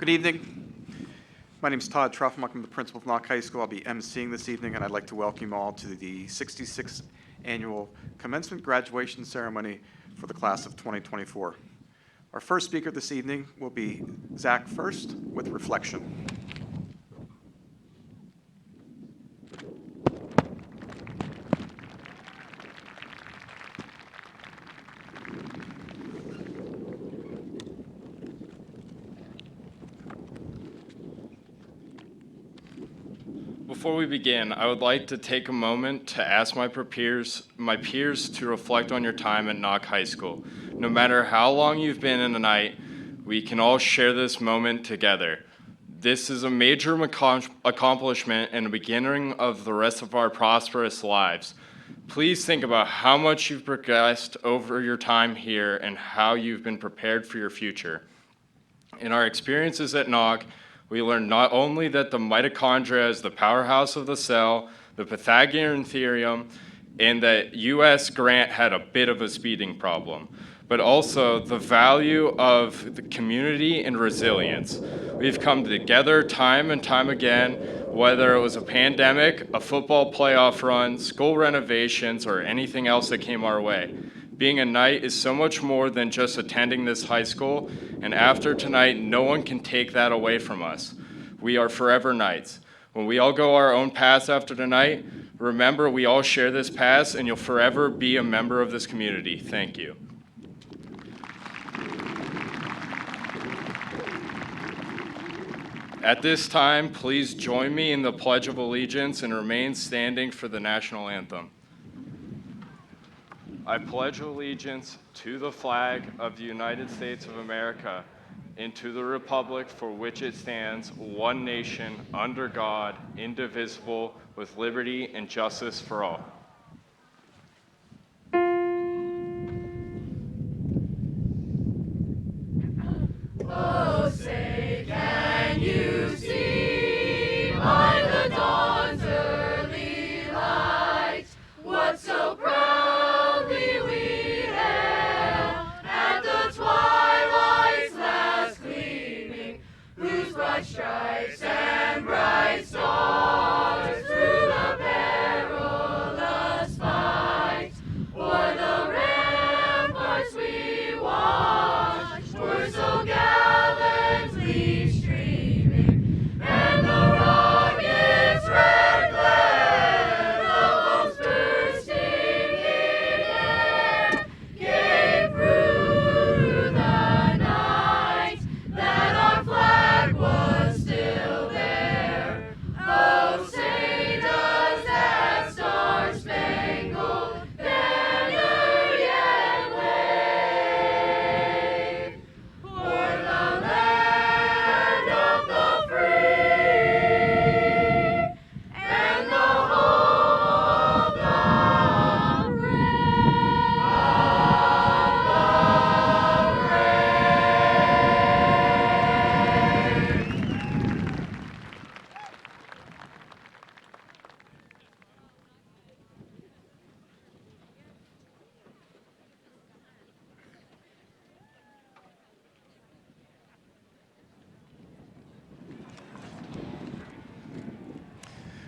Good evening. My name is Todd Truffmuck. I'm the principal of Knoch High School. I'll be emceeing this evening, and I'd like to welcome you all to the 66th Annual Commencement Graduation Ceremony for the class of 2024. Our first speaker this evening will be Zach First with Reflection. Before we begin, I would like to take a moment to ask my peers to reflect on your time at Knoch High School. No matter how long you've been in the night, we can all share this moment together. This is a major accomplishment and the beginning of the rest of our prosperous lives. Please think about how much you've progressed over your time here and how you've been prepared for your future. In our experiences at Knoch, we learned not only that the mitochondria is the powerhouse of the cell, the Pythagorean theorem, and that U.S. Grant had a bit of a speeding problem, but also the value of the community and resilience. We've come together time and time again, whether it was a pandemic, a football playoff run, school renovations, or anything else that came our way. Being a Knight is so much more than just attending this high school, and after tonight, no one can take that away from us. We are forever Knights. When we all go our own paths after tonight, remember we all share this past, and you'll forever be a member of this community. Thank you. At this time, please join me in the Pledge of Allegiance and remain standing for the national anthem. I pledge allegiance to the flag of the United States of America and to the republic for which it stands, one nation, under God, indivisible, with liberty and justice for all. Oh, say, can you see by the dawn's early light what so proudly we hailed at the twilight's last gleaming, whose broad stripes and bright stars through the perilous fight o'er the ramparts we watched were so gallantly streaming, and the rocket's red glare, the bombs bursting in air, gave proof through the night that our flag was still there. Oh, say does that star-spangled banner yet wave o'er the land of the free and the home of the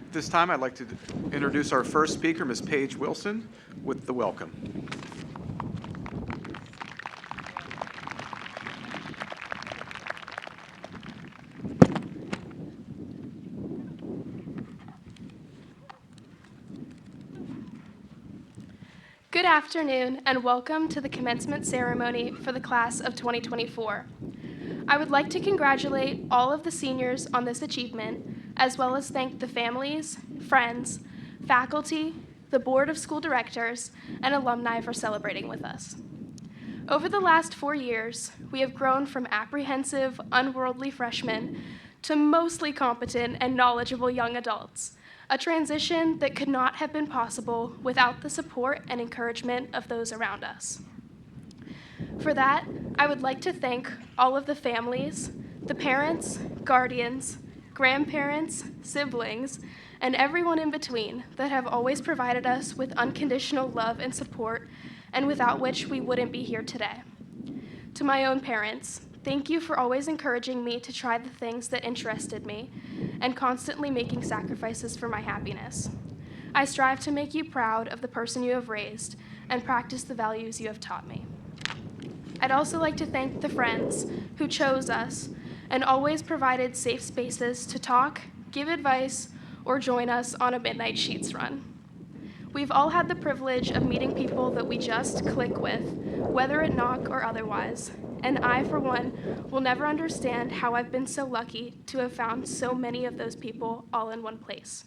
At this time, I'd like to introduce our first speaker, Ms. Paige Wilson, with the welcome. Good afternoon, and welcome to the commencement ceremony for the class of 2024. I would like to congratulate all of the seniors on this achievement, as well as thank the families, friends, faculty, the Board of School Directors, and alumni for celebrating with us. Over the last 4 years, we have grown from apprehensive, unworldly freshmen to mostly competent and knowledgeable young adults, a transition that could not have been possible without the support and encouragement of those around us. For that, I would like to thank all of the families, the parents, guardians, grandparents, siblings, and everyone in between that have always provided us with unconditional love and support, and without which we wouldn't be here today. To my own parents, Thank you for always encouraging me to try the things that interested me and constantly making sacrifices for my happiness. I strive to make you proud of the person you have raised and practice the values you have taught me. I'd also like to thank the friends who chose us and always provided safe spaces to talk, give advice, or join us on a midnight sheets run. We've all had the privilege of meeting people that we just click with, whether at Knoch or otherwise, and I, for one, will never understand how I've been so lucky to have found so many of those people all in one place.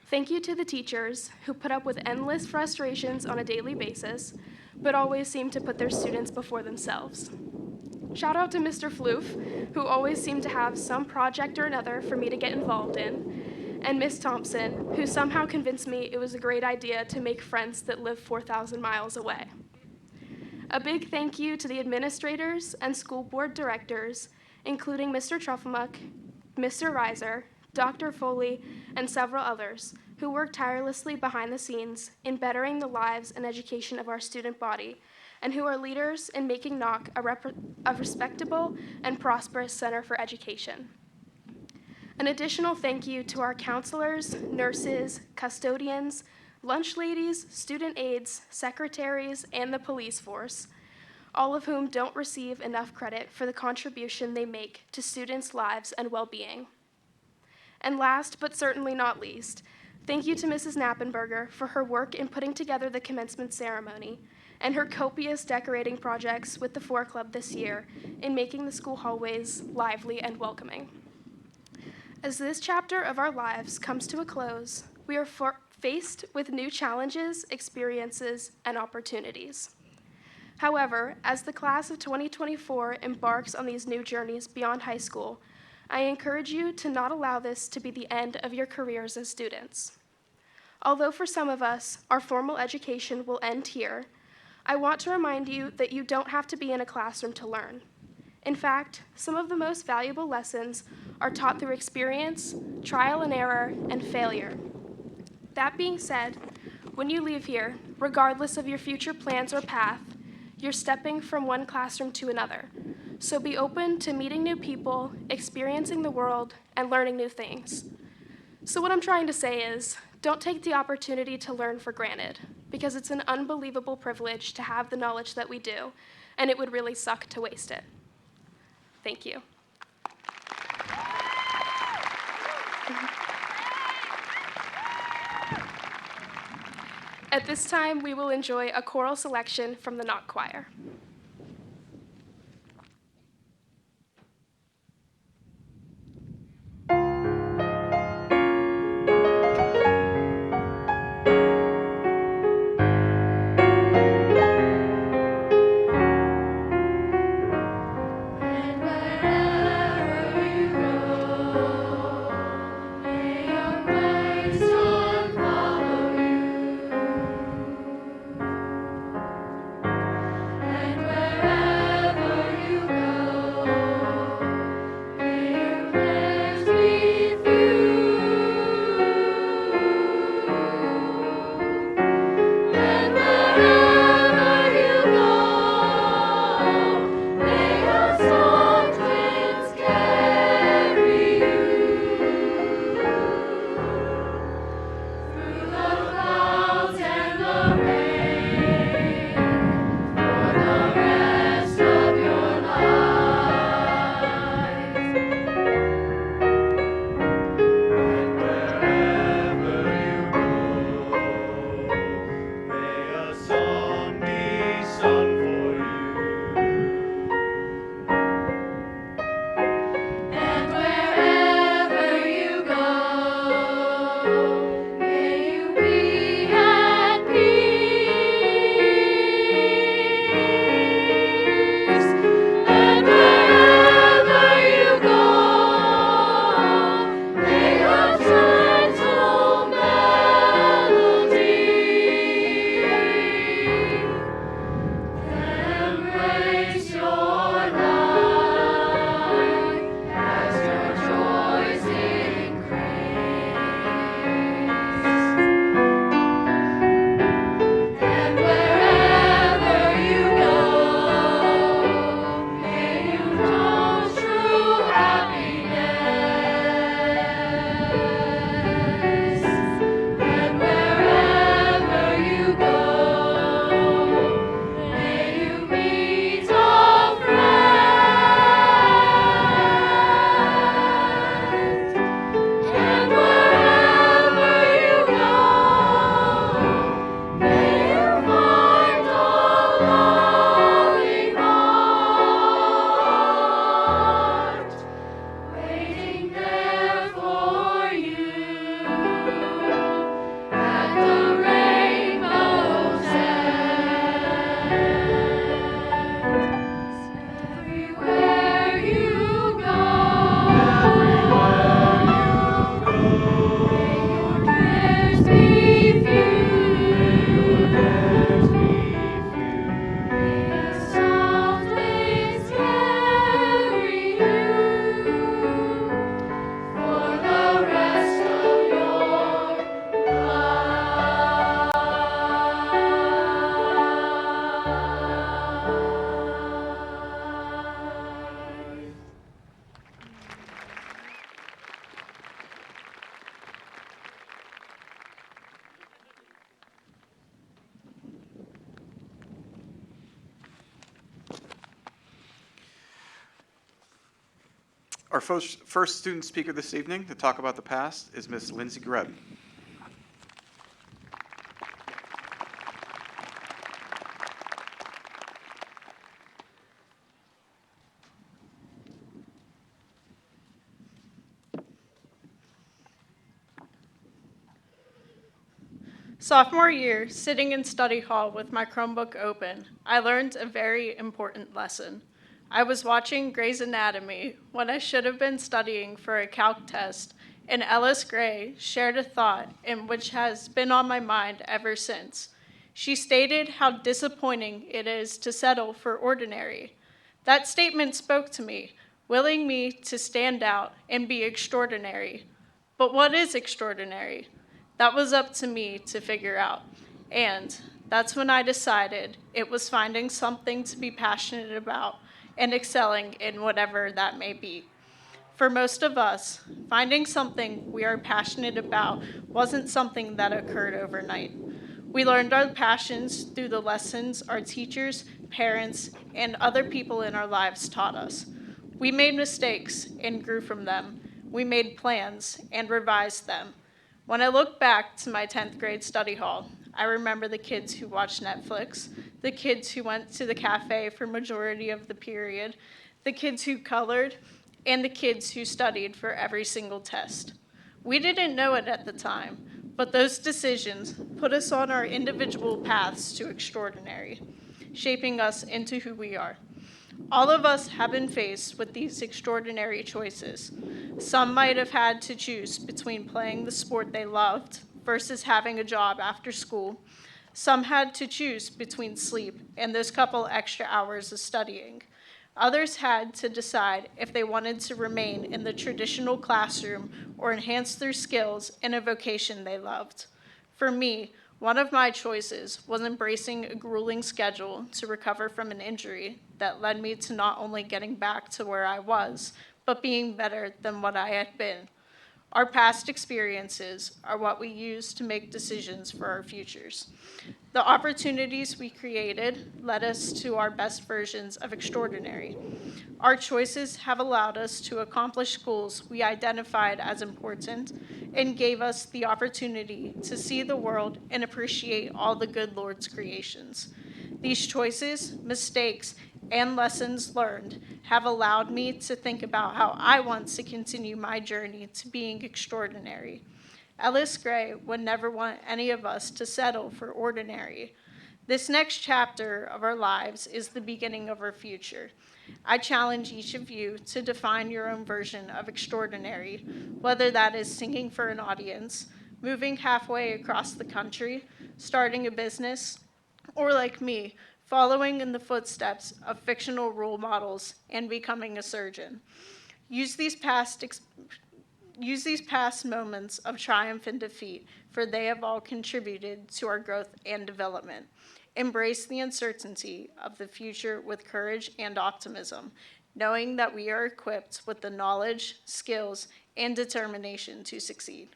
Thank you to the teachers who put up with endless frustrations on a daily basis, but always seem to put their students before themselves. Shout out to Mr. Floof, who always seemed to have some project or another for me to get involved in, and Miss Thompson, who somehow convinced me it was a great idea to make friends that live 4,000 miles away. A big thank you to the administrators and school board directors, including Mr. Trufflemuck, Mr. Reiser, Dr. Foley, and several others, who work tirelessly behind the scenes in bettering the lives and education of our student body, and who are leaders in making Knoch a respectable and prosperous center for education. An additional thank you to our counselors, nurses, custodians, lunch ladies, student aides, secretaries, and the police force, all of whom don't receive enough credit for the contribution they make to students' lives and well-being. And last, but certainly not least, thank you to Mrs. Knappenberger for her work in putting together the commencement ceremony and her copious decorating projects with the 4 Club this year in making the school hallways lively and welcoming. As this chapter of our lives comes to a close, we are faced with new challenges, experiences, and opportunities. However, as the class of 2024 embarks on these new journeys beyond high school, I encourage you to not allow this to be the end of your careers as students. Although for some of us, our formal education will end here, I want to remind you that you don't have to be in a classroom to learn. In fact, some of the most valuable lessons are taught through experience, trial and error, and failure. That being said, when you leave here, regardless of your future plans or path, you're stepping from one classroom to another. So be open to meeting new people, experiencing the world, and learning new things. So what I'm trying to say is, don't take the opportunity to learn for granted, because it's an unbelievable privilege to have the knowledge that we do, and it would really suck to waste it. Thank you. At this time, we will enjoy a choral selection from the Knoch Choir. And wherever you go, may your bright sun follow you. And Our first student speaker this evening to talk about the past is Miss Lindsay Greb. Sophomore year, sitting in study hall with my Chromebook open, I learned a very important lesson. I was watching Grey's Anatomy when I should have been studying for a calc test, and Ellis Gray shared a thought in which has been on my mind ever since. She stated how disappointing it is to settle for ordinary. That statement spoke to me, willing me to stand out and be extraordinary. But what is extraordinary? That was up to me to figure out. And that's when I decided it was finding something to be passionate about and excelling in whatever that may be. For most of us, finding something we are passionate about wasn't something that occurred overnight. We learned our passions through the lessons our teachers, parents, and other people in our lives taught us. We made mistakes and grew from them. We made plans and revised them. When I look back to my 10th grade study hall, I remember the kids who watched Netflix, the kids who went to the cafe for majority of the period, the kids who colored, and the kids who studied for every single test. We didn't know it at the time, but those decisions put us on our individual paths to extraordinary, shaping us into who we are. All of us have been faced with these extraordinary choices. Some might have had to choose between playing the sport they loved versus having a job after school. Some had to choose between sleep and those couple extra hours of studying. Others had to decide if they wanted to remain in the traditional classroom or enhance their skills in a vocation they loved. For me, one of my choices was embracing a grueling schedule to recover from an injury that led me to not only getting back to where I was, but being better than what I had been. Our past experiences are what we use to make decisions for our futures. The opportunities we created led us to our best versions of extraordinary. Our choices have allowed us to accomplish goals we identified as important and gave us the opportunity to see the world and appreciate all the good Lord's creations. These choices, mistakes, and lessons learned have allowed me to think about how I want to continue my journey to being extraordinary. Ellis Gray would never want any of us to settle for ordinary. This next chapter of our lives is the beginning of our future. I challenge each of you to define your own version of extraordinary, whether that is singing for an audience, moving halfway across the country, starting a business, or like me, following in the footsteps of fictional role models and becoming a surgeon. Use these past moments of triumph and defeat, for they have all contributed to our growth and development. Embrace the uncertainty of the future with courage and optimism, knowing that we are equipped with the knowledge, skills, and determination to succeed.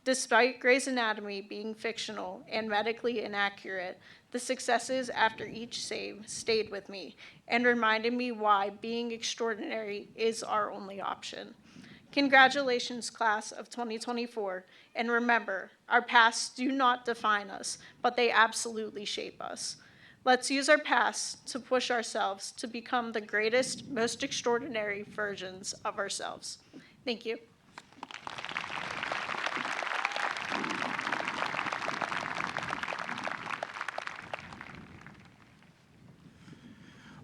Despite Grey's Anatomy being fictional and medically inaccurate, the successes after each save stayed with me and reminded me why being extraordinary is our only option. Congratulations, class of 2024, and remember, our pasts do not define us, but they absolutely shape us. Let's use our past to push ourselves to become the greatest, most extraordinary versions of ourselves. Thank you.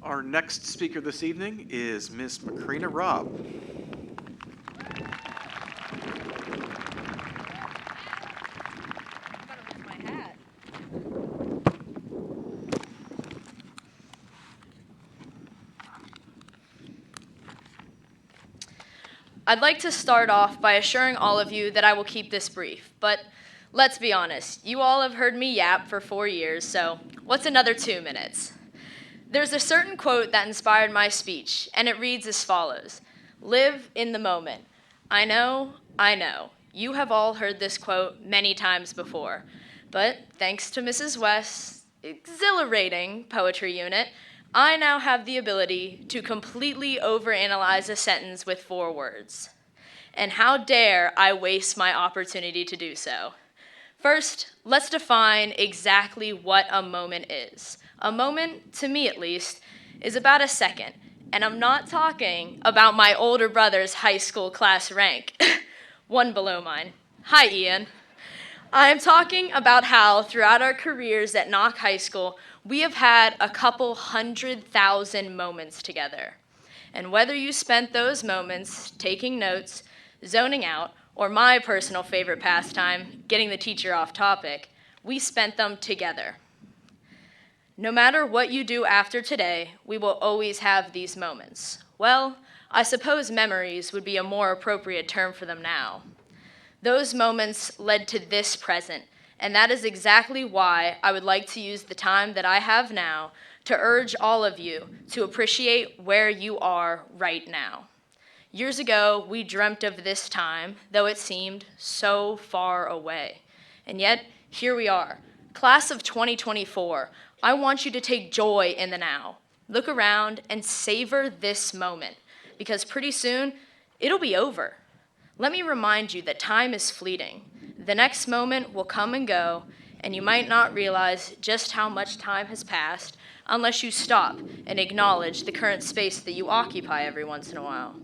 Our next speaker this evening is Miss Macrina Robb. I'd like to start off by assuring all of you that I will keep this brief, but let's be honest, you all have heard me yap for 4 years, so what's another 2 minutes? There's a certain quote that inspired my speech, and it reads as follows: "Live in the moment." I know, you have all heard this quote many times before, but thanks to Mrs. West's exhilarating poetry unit, I now have the ability to completely overanalyze a sentence with 4 words. And how dare I waste my opportunity to do so? First, let's define exactly what a moment is. A moment, to me at least, is about a second. And I'm not talking about my older brother's high school class rank, one below mine. Hi, Ian. I am talking about how throughout our careers at Knoch High School, we have had a couple 100,000 moments together. And whether you spent those moments taking notes, zoning out, or my personal favorite pastime, getting the teacher off topic, we spent them together. No matter what you do after today, we will always have these moments. Well, I suppose memories would be a more appropriate term for them now. Those moments led to this present, and that is exactly why I would like to use the time that I have now to urge all of you to appreciate where you are right now. Years ago, we dreamt of this time, though it seemed so far away. And yet, here we are. Class of 2024, I want you to take joy in the now. Look around and savor this moment, because pretty soon, it'll be over. Let me remind you that time is fleeting. The next moment will come and go, and you might not realize just how much time has passed unless you stop and acknowledge the current space that you occupy every once in a while.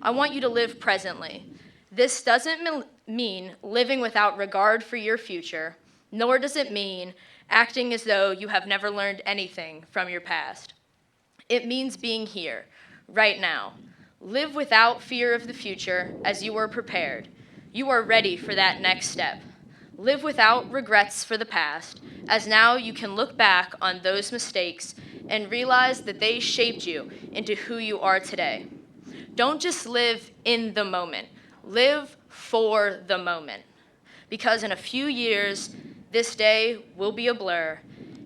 I want you to live presently. This doesn't mean living without regard for your future, nor does it mean acting as though you have never learned anything from your past. It means being here, right now. Live without fear of the future as you are prepared. You are ready for that next step. Live without regrets for the past, as now you can look back on those mistakes and realize that they shaped you into who you are today. Don't just live in the moment. Live for the moment. Because in a few years, this day will be a blur.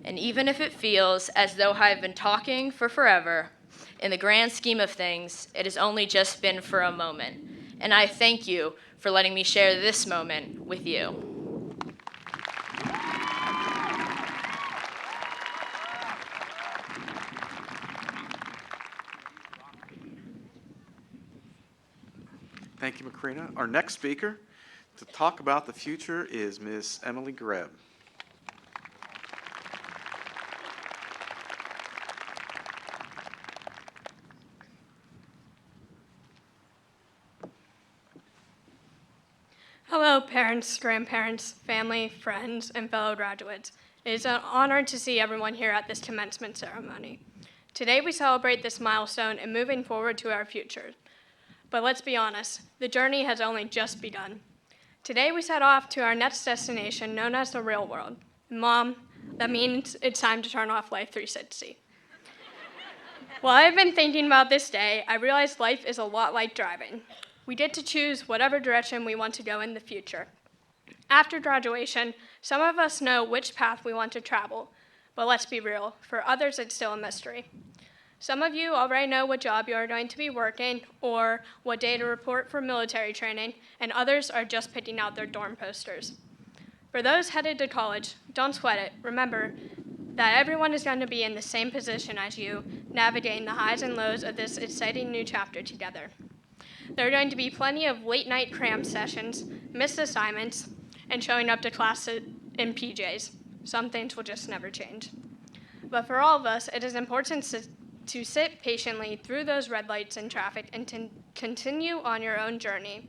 And even if it feels as though I've been talking for forever, in the grand scheme of things, it has only just been for a moment. And I thank you for letting me share this moment with you. Thank you, Macrina. Our next speaker to talk about the future is Ms. Emily Greb. Hello, parents, grandparents, family, friends, and fellow graduates. It is an honor to see everyone here at this commencement ceremony. Today we celebrate this milestone and moving forward to our future. But let's be honest, the journey has only just begun. Today we set off to our next destination known as the real world. Mom, that means it's time to turn off Life 360. While I've been thinking about this day, I realized life is a lot like driving. We get to choose whatever direction we want to go in the future. After graduation, some of us know which path we want to travel, but let's be real, for others it's still a mystery. Some of you already know what job you are going to be working or what day to report for military training, and others are just picking out their dorm posters. For those headed to college, don't sweat it. Remember that everyone is going to be in the same position as you, navigating the highs and lows of this exciting new chapter together. There are going to be plenty of late-night cram sessions, missed assignments, and showing up to class in PJs. Some things will just never change. But for all of us, it is important to sit patiently through those red lights in traffic and to continue on your own journey.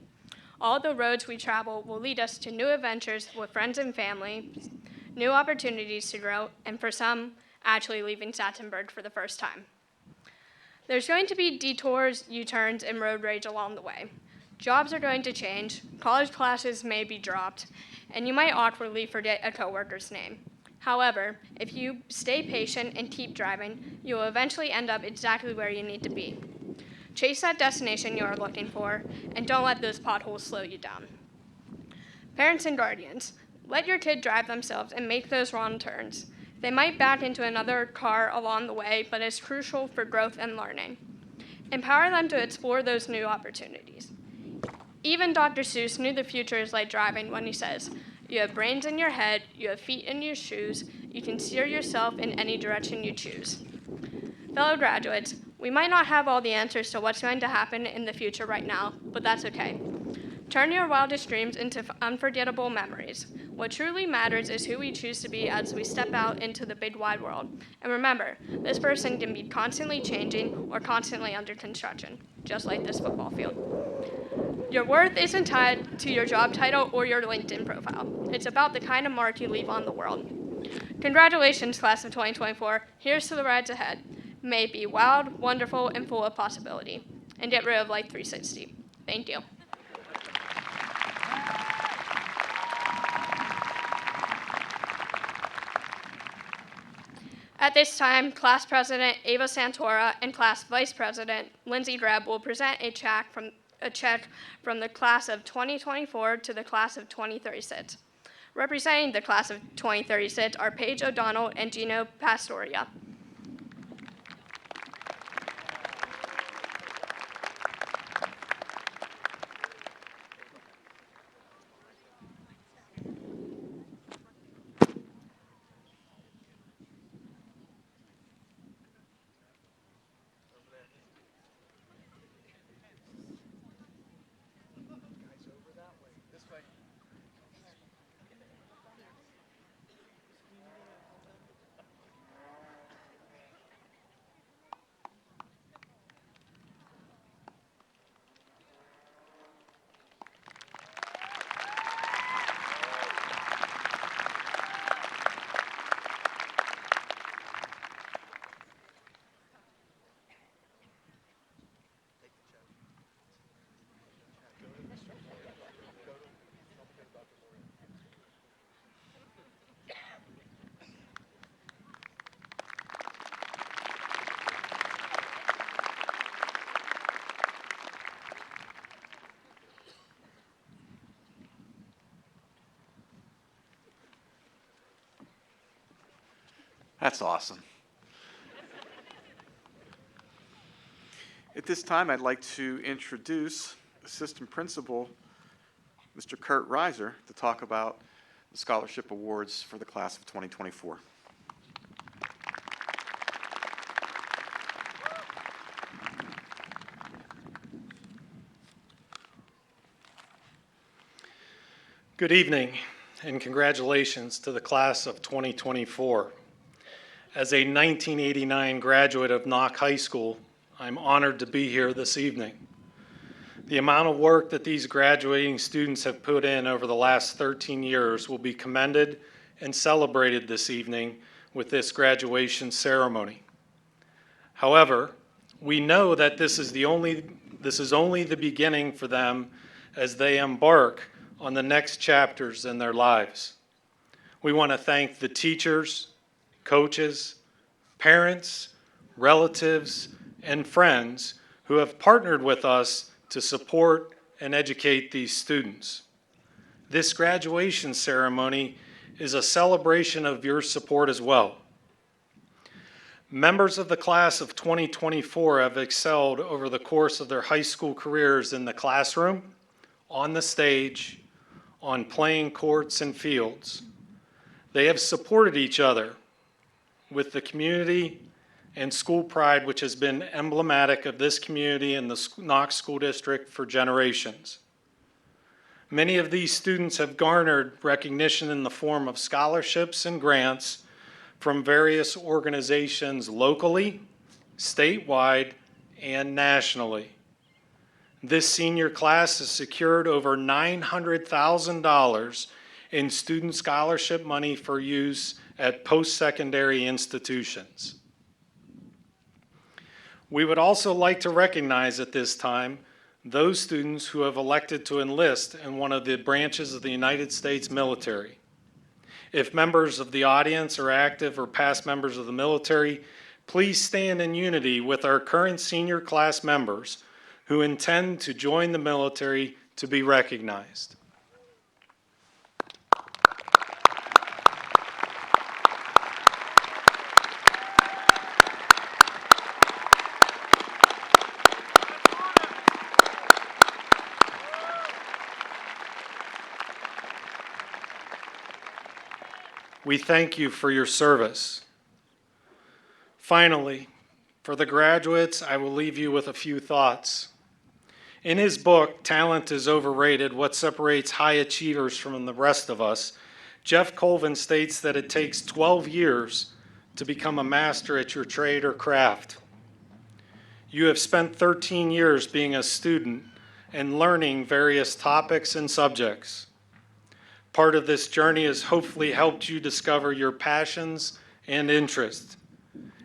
All the roads we travel will lead us to new adventures with friends and family, new opportunities to grow, and for some, actually leaving Sattenberg for the first time. There's going to be detours, U-turns, and road rage along the way. Jobs are going to change, college classes may be dropped, and you might awkwardly forget a coworker's name. However, if you stay patient and keep driving, you will eventually end up exactly where you need to be. Chase that destination you are looking for, and don't let those potholes slow you down. Parents and guardians, let your kid drive themselves and make those wrong turns. They might back into another car along the way, but it's crucial for growth and learning. Empower them to explore those new opportunities. Even Dr. Seuss knew the future is like driving when he says, "You have brains in your head, you have feet in your shoes, you can steer yourself in any direction you choose." Fellow graduates, we might not have all the answers to what's going to happen in the future right now, but that's okay. Turn your wildest dreams into unforgettable memories. What truly matters is who we choose to be as we step out into the big wide world. And remember, this person can be constantly changing or constantly under construction, just like this football field. Your worth isn't tied to your job title or your LinkedIn profile. It's about the kind of mark you leave on the world. Congratulations, class of 2024. Here's to the rides ahead. May it be wild, wonderful, and full of possibility. And get rid of Life 360. Thank you. At this time, Class President Ava Santora and Class Vice President Lindsay Greb will present a check from the class of 2024 to the class of 2036. Representing the class of 2036 are Paige O'Donnell and Gino Pastoria. That's awesome. At this time, I'd like to introduce Assistant Principal Mr. Kurt Reiser to talk about the scholarship awards for the class of 2024. Good evening, and congratulations to the class of 2024. As a 1989 graduate of Knoch High School, I'm honored to be here this evening. The amount of work that these graduating students have put in over the last 13 years will be commended and celebrated this evening with this graduation ceremony. However, we know that this is only the beginning for them as they embark on the next chapters in their lives. We want to thank the teachers, coaches, parents, relatives, and friends who have partnered with us to support and educate these students. This graduation ceremony is a celebration of your support as well. Members of the class of 2024 have excelled over the course of their high school careers in the classroom, on the stage, on playing courts and fields. They have supported each other with the community and school pride, which has been emblematic of this community and the Knox School District for generations. Many of these students have garnered recognition in the form of scholarships and grants from various organizations locally, statewide, and nationally. This senior class has secured over $900,000 in student scholarship money for use at post-secondary institutions. We would also like to recognize at this time those students who have elected to enlist in one of the branches of the United States military. If members of the audience are active or past members of the military, please stand in unity with our current senior class members who intend to join the military to be recognized. We thank you for your service. Finally, For the graduates, I will leave you with a few thoughts. In his book, Talent is Overrated, What Separates High Achievers from the Rest of Us, Jeff Colvin states that it takes 12 years to become a master at your trade or craft. You have spent 13 years being a student and learning various topics and subjects. Part of this journey has hopefully helped you discover your passions and interests.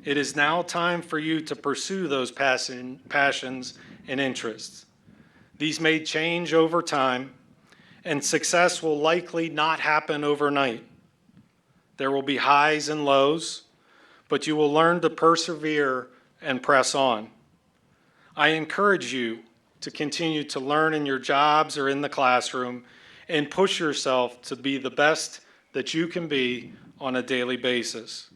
It is now time for you to pursue those passions and interests. These may change over time, and success will likely not happen overnight. There will be highs and lows, but you will learn to persevere and press on. I encourage you to continue to learn in your jobs or in the classroom and push yourself to be the best that you can be on a daily basis.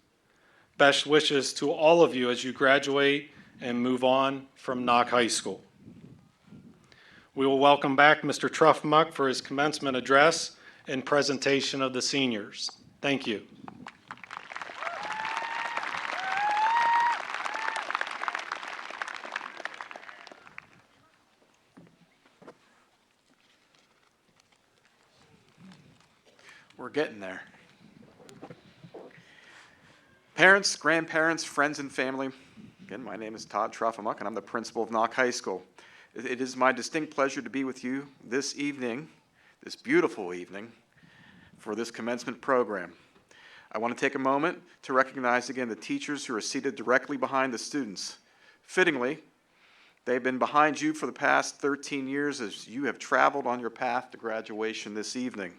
Best wishes to all of you as you graduate and move on from Knoch High School. We will welcome back Mr. Truffmuck for his commencement address and presentation of the seniors. Thank you. We're getting there. Parents, grandparents, friends, and family, again, my name is Todd Truffmuck, and I'm the principal of Knoch High School. It is my distinct pleasure to be with you this evening, this beautiful evening, for this commencement program. I want to take a moment to recognize again the teachers who are seated directly behind the students. Fittingly, they've been behind you for the past 13 years as you have traveled on your path to graduation this evening.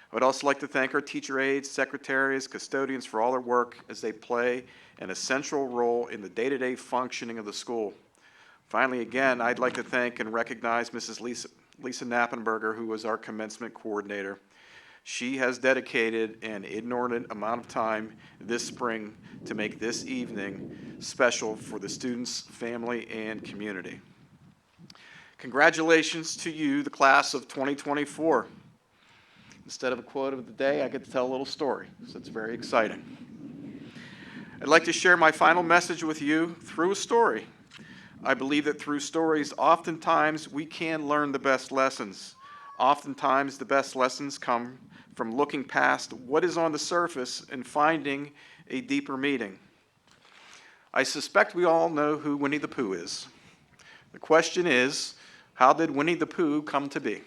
I would also like to thank our teacher aides, secretaries, custodians for all their work as they play an essential role in the day-to-day functioning of the school. Finally, again, I'd like to thank and recognize Mrs. Lisa Knappenberger, who was our commencement coordinator. She has dedicated an inordinate amount of time this spring to make this evening special for the students, family, and community. Congratulations to you, the class of 2024. Instead of a quote of the day, I get to tell a little story, so it's very exciting. I'd like to share my final message with you through a story. I believe that through stories, oftentimes we can learn the best lessons. Oftentimes the best lessons come from looking past what is on the surface and finding a deeper meaning. I suspect we all know who Winnie the Pooh is. The question is, how did Winnie the Pooh come to be?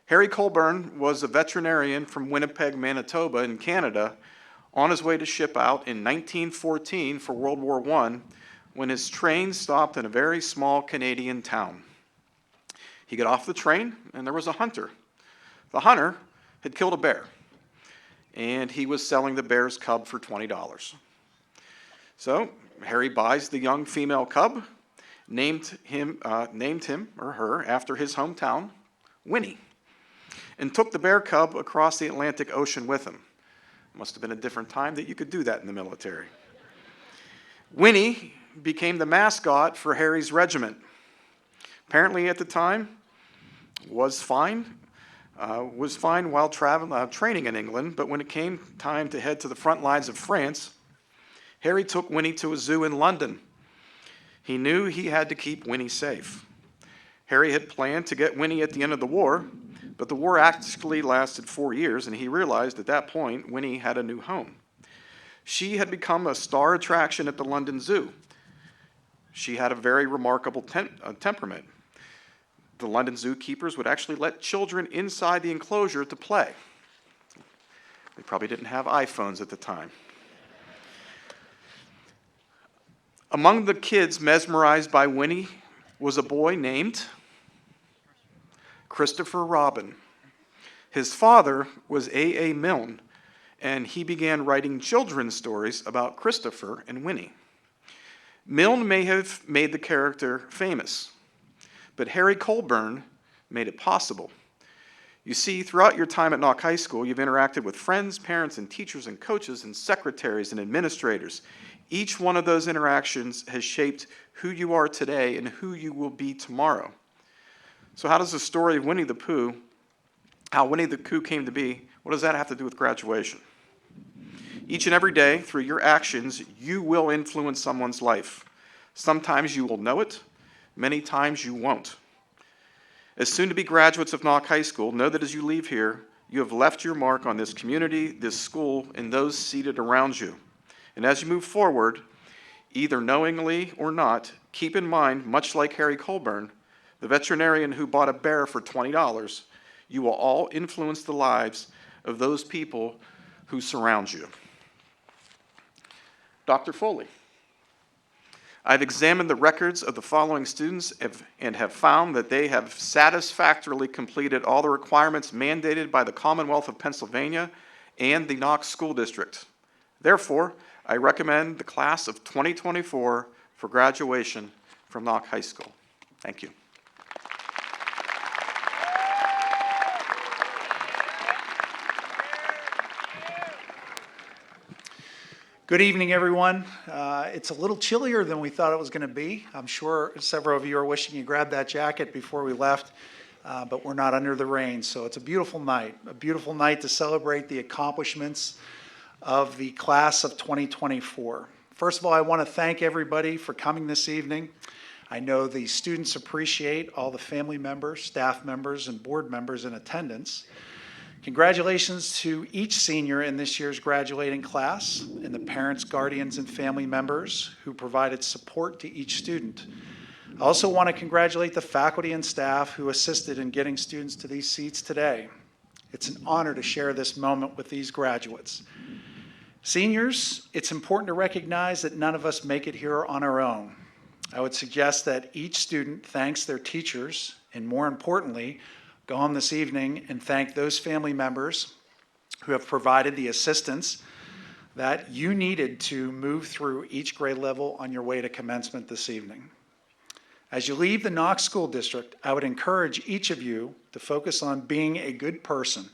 Harry Colburn was a veterinarian from Winnipeg, Manitoba in Canada on his way to ship out in 1914 for World War I when his train stopped in a very small Canadian town. He got off the train and there was a hunter. The hunter had killed a bear and he was selling the bear's cub for $20. So Harry buys the young female cub, named him or her after his hometown, Winnie, and took the bear cub across the Atlantic Ocean with him. Must have been a different time that you could do that in the military. Winnie became the mascot for Harry's regiment. Apparently at the time, was fine while training in England, but when it came time to head to the front lines of France, Harry took Winnie to a zoo in London. He knew he had to keep Winnie safe. Harry had planned to get Winnie at the end of the war, but the war actually lasted 4 years, and he realized at that point Winnie had a new home. She had become a star attraction at the London Zoo. She had a very remarkable temperament. The London zookeepers would actually let children inside the enclosure to play. They probably didn't have iPhones at the time. Among the kids mesmerized by Winnie was a boy named Christopher Robin. His father was A.A. Milne, and he began writing children's stories about Christopher and Winnie. Milne may have made the character famous, but Harry Colburn made it possible. You see, throughout your time at Knoch High School, you've interacted with friends, parents, and teachers, and coaches, and secretaries, and administrators. Each one of those interactions has shaped who you are today and who you will be tomorrow. So how does the story of Winnie the Pooh, how Winnie the Pooh came to be, what does that have to do with graduation? Each and every day, through your actions, you will influence someone's life. Sometimes you will know it, many times you won't. As soon-to-be graduates of Knoch High School, know that as you leave here, you have left your mark on this community, this school, and those seated around you. And as you move forward, either knowingly or not, keep in mind, much like Harry Colburn, the veterinarian who bought a bear for $20, you will all influence the lives of those people who surround you. Dr. Foley, I've examined the records of the following students and have found that they have satisfactorily completed all the requirements mandated by the Commonwealth of Pennsylvania and the Knox School District. Therefore, I recommend the class of 2024 for graduation from Knoch High School. Thank you. Good evening, everyone. It's a little chillier than we thought it was going to be. I'm sure several of you are wishing you grabbed that jacket before we left, but we're not under the rain. So it's a beautiful night to celebrate the accomplishments of the class of 2024. First of all, I want to thank everybody for coming this evening. I know the students appreciate all the family members, staff members, and board members in attendance. Congratulations to each senior in this year's graduating class and the parents, guardians, and family members who provided support to each student. I also want to congratulate the faculty and staff who assisted in getting students to these seats today. It's an honor to share this moment with these graduates. Seniors, it's important to recognize that none of us make it here on our own. I would suggest that each student thanks their teachers, and more importantly, go home this evening and thank those family members who have provided the assistance that you needed to move through each grade level on your way to commencement this evening. As you leave the Knox School District, I would encourage each of you to focus on being a good person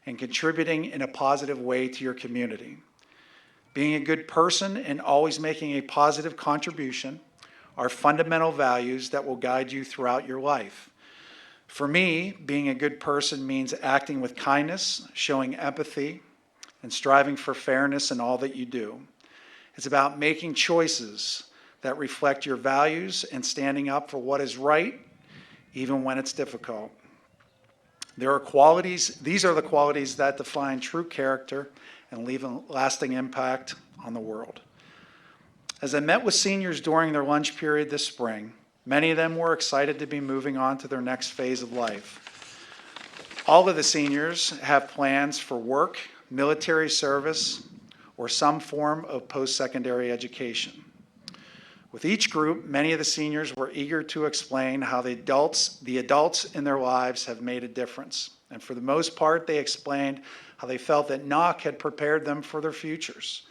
and contributing in a positive way to your community. Being a good person and always making a positive contribution are fundamental values that will guide you throughout your life. For me, being a good person means acting with kindness, showing empathy, and striving for fairness in all that you do. It's about making choices that reflect your values and standing up for what is right, even when it's difficult. These are the qualities that define true character and leave a lasting impact on the world. As I met with seniors during their lunch period this spring, many of them were excited to be moving on to their next phase of life. All of the seniors have plans for work, military service, or some form of post-secondary education. With each group, many of the seniors were eager to explain how the adults in their lives have made a difference. And for the most part, they explained how they felt that Knoch had prepared them for their futures.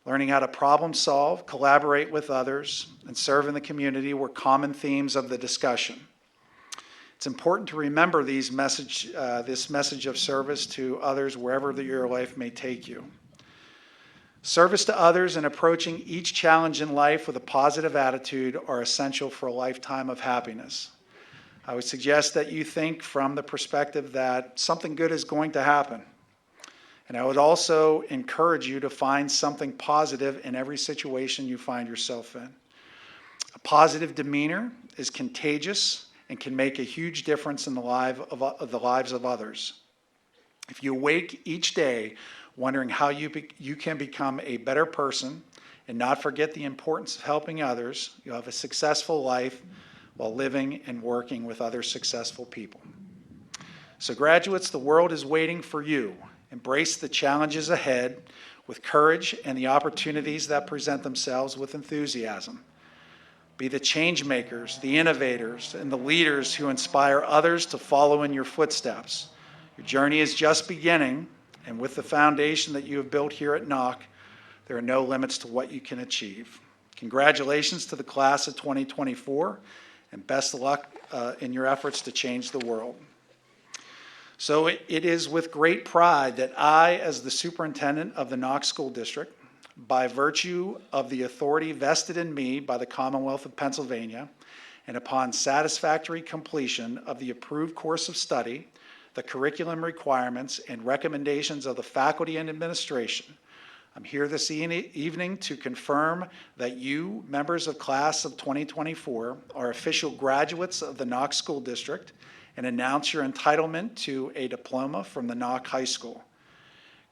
Learning how to problem solve, collaborate with others, and serve in the community were common themes of the discussion. It's important to remember this message of service to others wherever your life may take you. Service to others and approaching each challenge in life with a positive attitude are essential for a lifetime of happiness. I would suggest that you think from the perspective that something good is going to happen. And I would also encourage you to find something positive in every situation you find yourself in. A positive demeanor is contagious and can make a huge difference in the lives of others. If you wake each day wondering how you can become a better person and not forget the importance of helping others, you'll have a successful life while living and working with other successful people. So graduates, the world is waiting for you. Embrace the challenges ahead with courage and the opportunities that present themselves with enthusiasm. Be the change makers, the innovators, and the leaders who inspire others to follow in your footsteps. Your journey is just beginning, and with the foundation that you have built here at Knoch, there are no limits to what you can achieve. Congratulations to the class of 2024, and best of luck in your efforts to change the world. So it is with great pride that I, as the superintendent of the Knox School District, by virtue of the authority vested in me by the Commonwealth of Pennsylvania, and upon satisfactory completion of the approved course of study, the curriculum requirements, and recommendations of the faculty and administration, I'm here this evening to confirm that you, members of class of 2024, are official graduates of the Knoch School District and announce your entitlement to a diploma from the Knoch High School.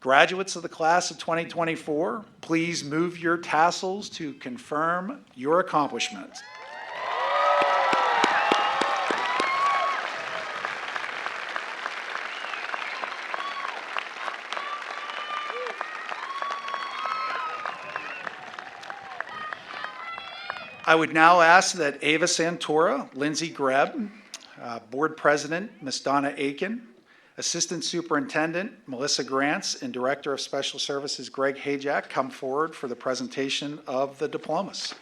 Graduates of the class of 2024, please move your tassels to confirm your accomplishment. I would now ask that Ava Santora, Lindsay Greb, Board President, Ms. Donna Aiken, Assistant Superintendent, Melissa Grants, and Director of Special Services, Greg Hajak, come forward for the presentation of the diplomas.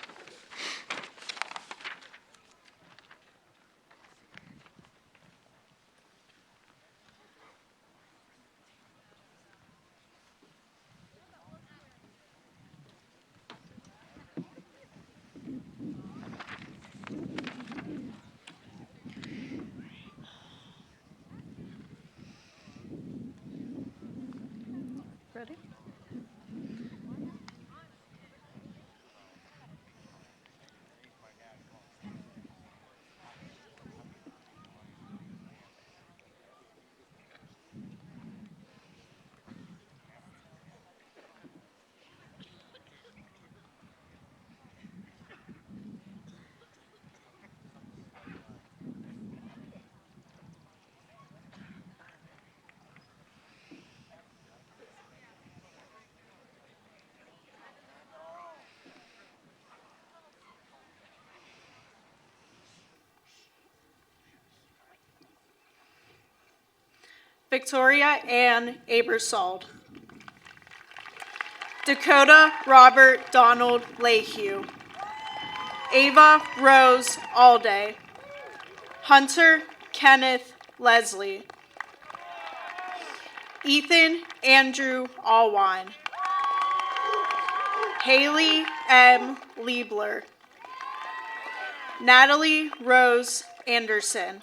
Ready? Victoria Ann Abersold. Dakota Robert Donald Lehue. Ava Rose Alday. Hunter Kenneth Leslie. Ethan Andrew Allwine. Haley M. Liebler. Natalie Rose Anderson.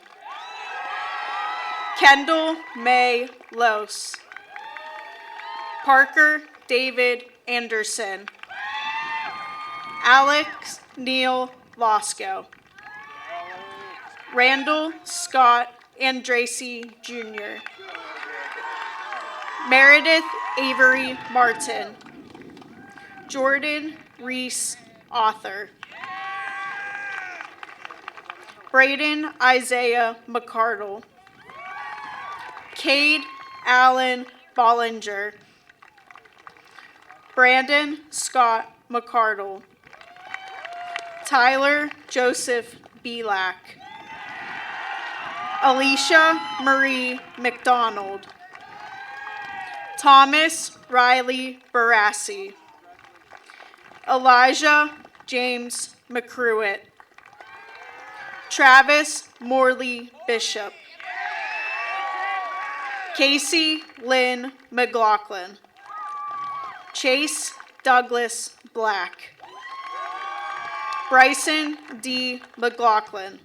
Kendall May Lose. Parker David Anderson. Alex Neil Losco. Randall Scott Andracy Jr. Meredith Avery Martin. Jordan Reese Author. Braden Isaiah McCardle. Cade Allen Bollinger. Brandon Scott McCardle. Tyler Joseph Belak. Alicia Marie McDonald. Thomas Riley Barassi. Elijah James McCruitt. Travis Morley Bishop. Casey Lynn McLaughlin. Chase Douglas Black. Bryson D. McLaughlin.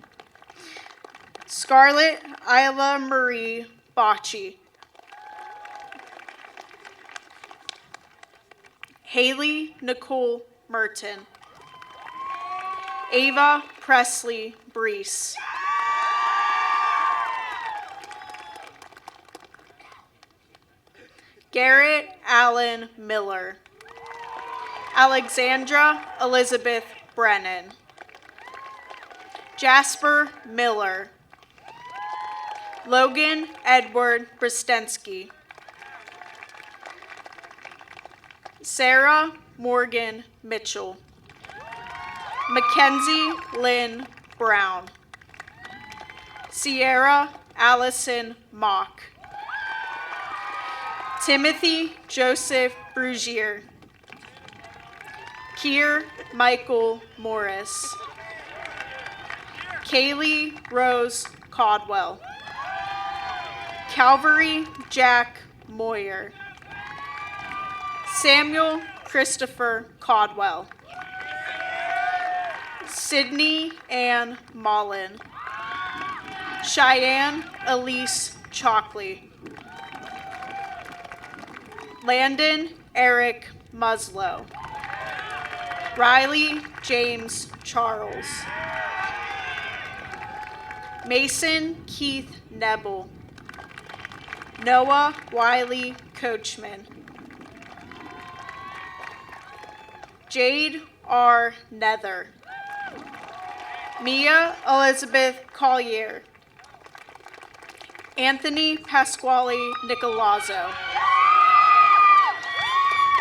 Scarlett Isla Marie Bocci. Haley Nicole Merton. Ava Presley Brees. Garrett Allen Miller. Alexandra Elizabeth Brennan. Jasper Miller. Logan Edward Bristensky. Sarah Morgan Mitchell. Mackenzie Lynn Brown. Sierra Allison Mock. Timothy Joseph Brugier. Keir Michael Morris. Kaylee Rose Caldwell. Calvary Jack Moyer. Samuel Christopher Caldwell. Sydney Ann Mullen. Cheyenne Elise Chalkley. Landon Eric Muslow. Riley James Charles. Mason Keith Nebel. Noah Wiley Coachman. Jade R. Nether. Mia Elizabeth Collier. Anthony Pasquale Nicolazzo.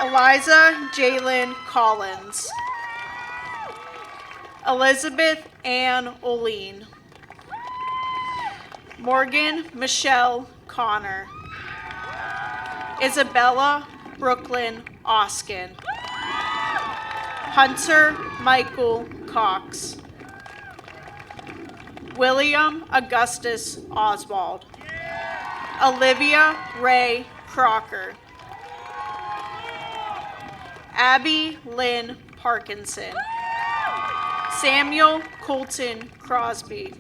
Eliza Jalen Collins. Elizabeth Ann Oline. Morgan Michelle Connor. Isabella Brooklyn Oskin. Hunter Michael Cox. William Augustus Oswald. Olivia Ray Crocker. Abby Lynn Parkinson. Samuel Colton Crosby.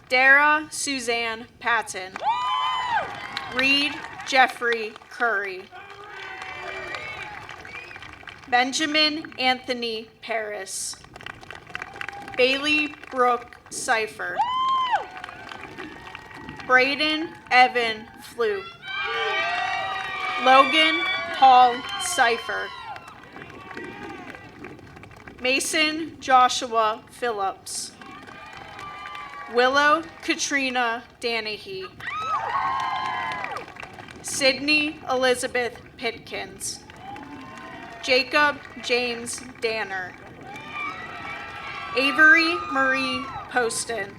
Dara Suzanne Patton. Reed Jeffrey Curry. Benjamin Anthony Paris. Bailey Brooke Cipher. Braden Evan Fluke. Logan Paul Cipher. Mason Joshua Phillips. Willow Katrina Danahy. Sydney Elizabeth Pitkins. Jacob James Danner. Avery Marie Poston.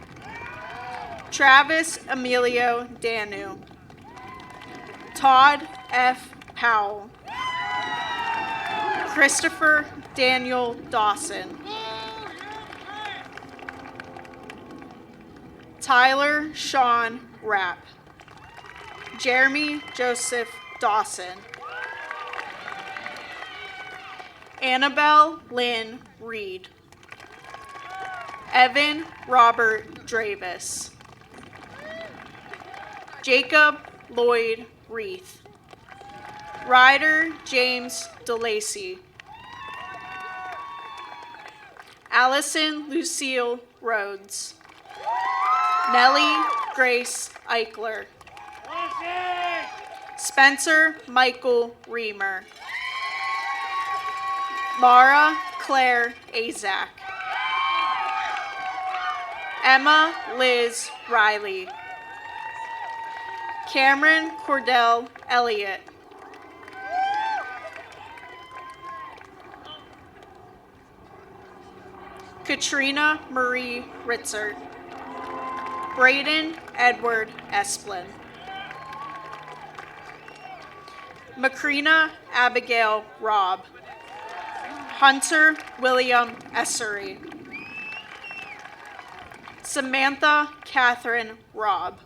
Travis Emilio Danu. Todd F. Powell. Christopher Daniel Dawson. Tyler Sean Rapp. Jeremy Joseph Dawson. Annabelle Lynn Reed. Evan Robert Dravis. Jacob Lloyd Reith. Ryder James DeLacy. Allison Lucille Rhodes. Nellie Grace Eichler. Spencer Michael Reamer. Laura Claire Azak. Emma Liz Riley. Cameron Cordell Elliott. Katrina Marie Ritzert. Braden Edward Esplin. Macrina Abigail Robb. Hunter William Essery. Samantha Catherine Robb.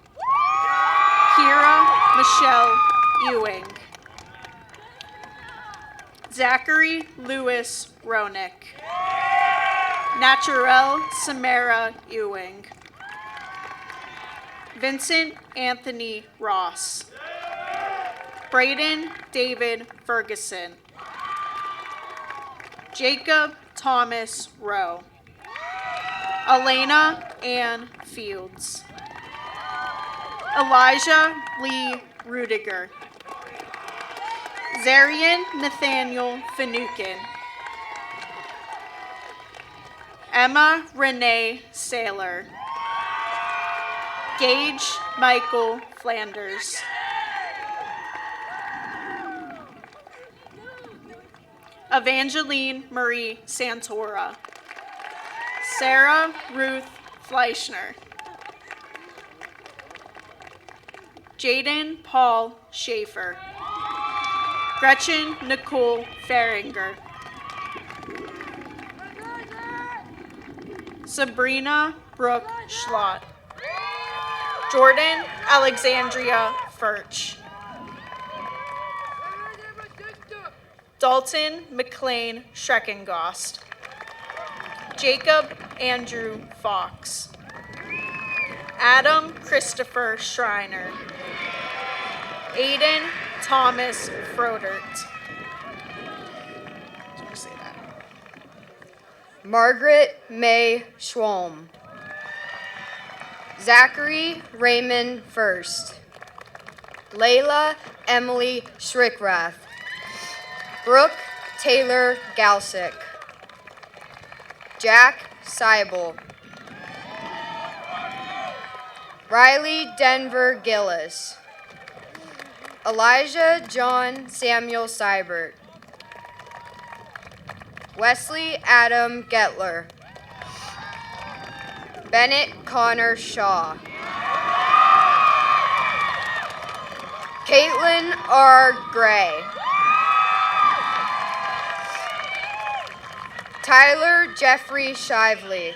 Kira Michelle Ewing. Zachary Lewis Ronick. Naturel Samara Ewing. Vincent Anthony Ross. Braden David Ferguson. Jacob Thomas Rowe. Elena Ann Fields. Elijah Lee Rudiger. Zarian Nathaniel Finucane. Emma Renee Saylor. Gage Michael Flanders. Evangeline Marie Santora. Sarah Ruth Fleischner. Jaden Paul Schaefer. Gretchen Nicole Faringer. Sabrina Brooke Schlott. Jordan Alexandria Furch. Dalton McLean Schreckengost. Jacob Andrew Fox. Adam Christopher Schreiner. Aiden Thomas Frodert. Say that. Margaret May Schwalm. Zachary Raymond First. Layla Emily Schrickrath. Brooke Taylor Galsick. Jack Seibel. Riley Denver Gillis. Elijah John Samuel Seibert. Wesley Adam Getler. Bennett Connor Shaw. Caitlin R. Gray. Tyler Jeffrey Shively.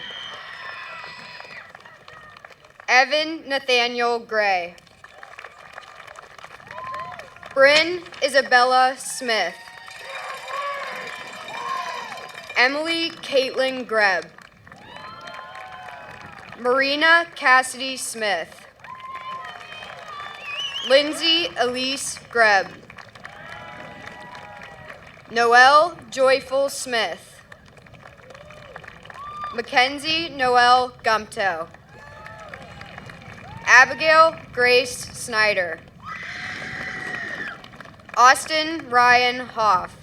Evan Nathaniel Gray. Bryn Isabella Smith. Emily Caitlin Greb. Marina Cassidy Smith. Lindsay Elise Greb. Noelle Joyful Smith. Mackenzie Noelle Gumto. Abigail Grace Snyder. Austin Ryan Hoff.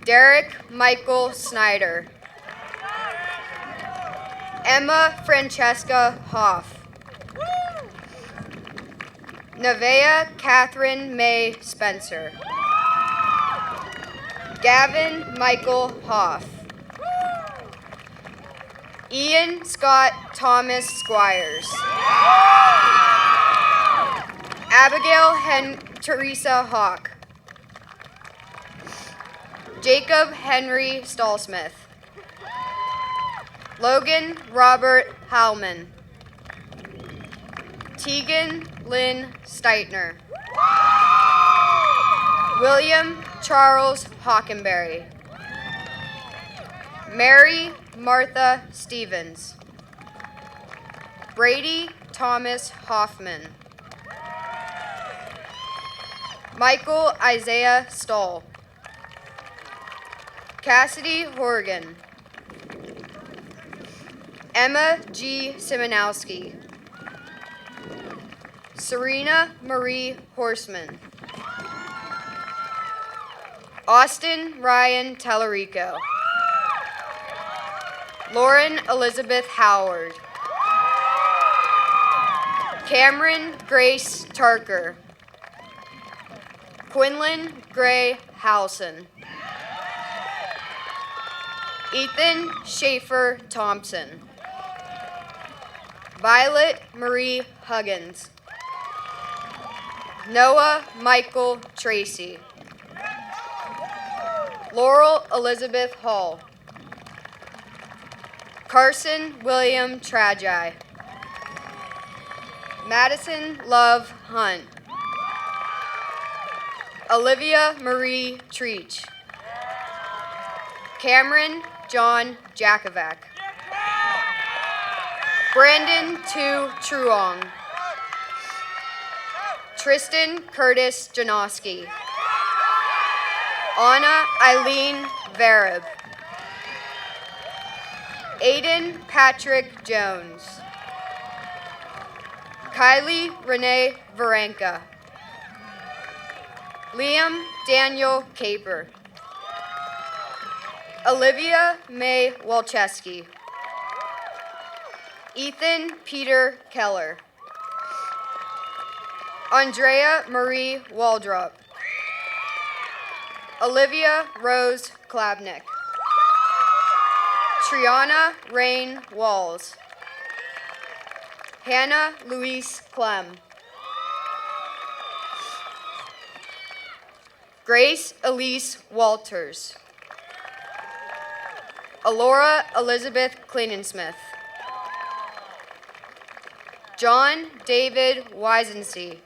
Derek Michael Snyder. Emma Francesca Hoff. Nevaeh Catherine May Spencer. Gavin Michael Hoff. Ian Scott Thomas Squires. Abigail Teresa Hawk. Jacob Henry Stallsmith. Logan Robert Howman. Tegan Lynn Steitner. William Charles Hockenberry. Mary Martha Stevens. Brady Thomas Hoffman. Michael Isaiah Stoll. Cassidy Horgan. Emma G. Simonowski. Serena Marie Horseman. Austin Ryan Tellerico. Lauren Elizabeth Howard. Cameron Grace Tarker. Quinlan Gray Howson. Ethan Schaefer Thompson. Violet Marie Huggins. Noah Michael Tracy. Laurel Elizabeth Hall. Carson William Tragi. Madison Love Hunt. Olivia Marie Treach. Cameron John Jakovac. Brandon Tu Truong. Tristan Curtis Janoski. Anna Eileen Vereb. Aiden Patrick Jones. Kylie Renee Varenka. Liam Daniel Caper. Olivia May Walczewski. Ethan Peter Keller. Andrea Marie Waldrop. Olivia Rose Klabnik. Triana Rain Walls. Hannah Louise Clem. Grace Elise Walters. Alora Elizabeth Kleinensmith. John David Wisensee.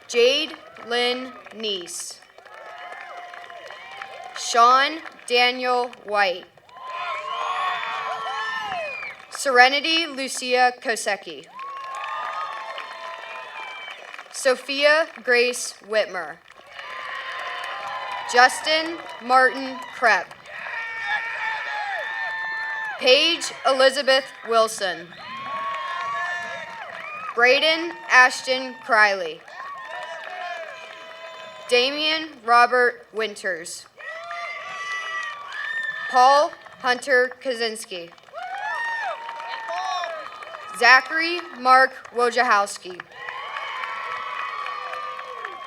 Jade Lynn Neese. Sean Daniel White. Serenity Lucia Kosecki. Sophia Grace Whitmer. Justin Martin Krepp. Paige Elizabeth Wilson. Braden Ashton Criley. Damian Robert Winters. Paul Hunter Kaczynski. Zachary Mark Wojciechowski.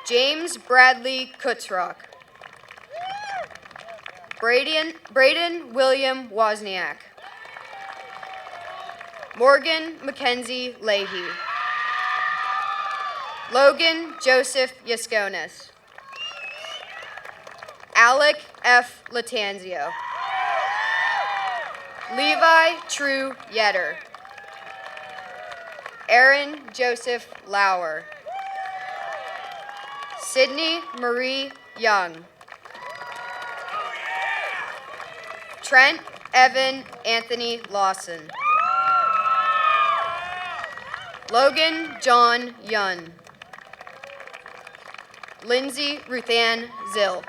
James Bradley Kutzrock. Braden William Wozniak. Morgan Mackenzie Leahy. Logan Joseph Yaskonis. Alec F. Latanzio. Levi True Yetter. Aaron Joseph Lauer. Sydney Marie Young. Trent Evan Anthony Lawson. Logan John Yun. Lindsay Ruthann Zill.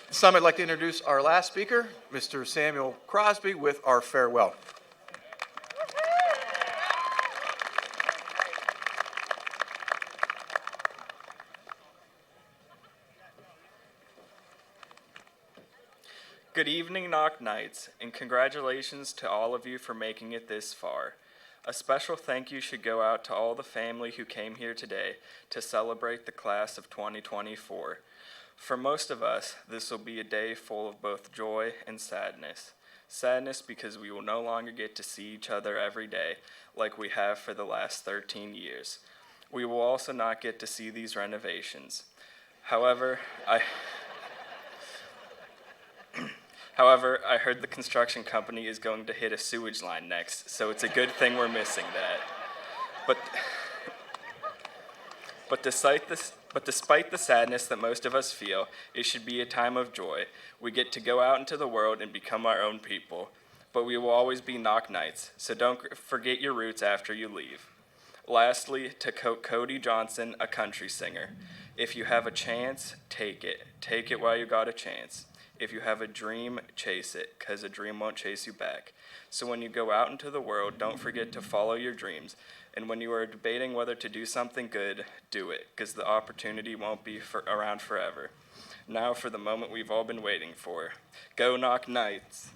This time I'd like to introduce our last speaker, Mr. Samuel Crosby, with our farewell. Good evening, Knoch Knights, and congratulations to all of you for making it this far. A special thank you should go out to all the family who came here today to celebrate the class of 2024. For most of us, this will be a day full of both joy and sadness. Sadness because we will no longer get to see each other every day like we have for the last 13 years. We will also not get to see these renovations. However, I heard the construction company is going to hit a sewage line next, so it's a good thing we're missing that. But despite the sadness that most of us feel, it should be a time of joy. We get to go out into the world and become our own people. But we will always be Knoch Knights, so don't forget your roots after you leave. Lastly, to quote Cody Johnson, a country singer, if you have a chance, take it. Take it while you got a chance. If you have a dream, chase it, 'cause a dream won't chase you back. So when you go out into the world, don't forget to follow your dreams. And when you are debating whether to do something good, do it, 'cause the opportunity won't be around forever. Now for the moment we've all been waiting for. Go Knoch Knights!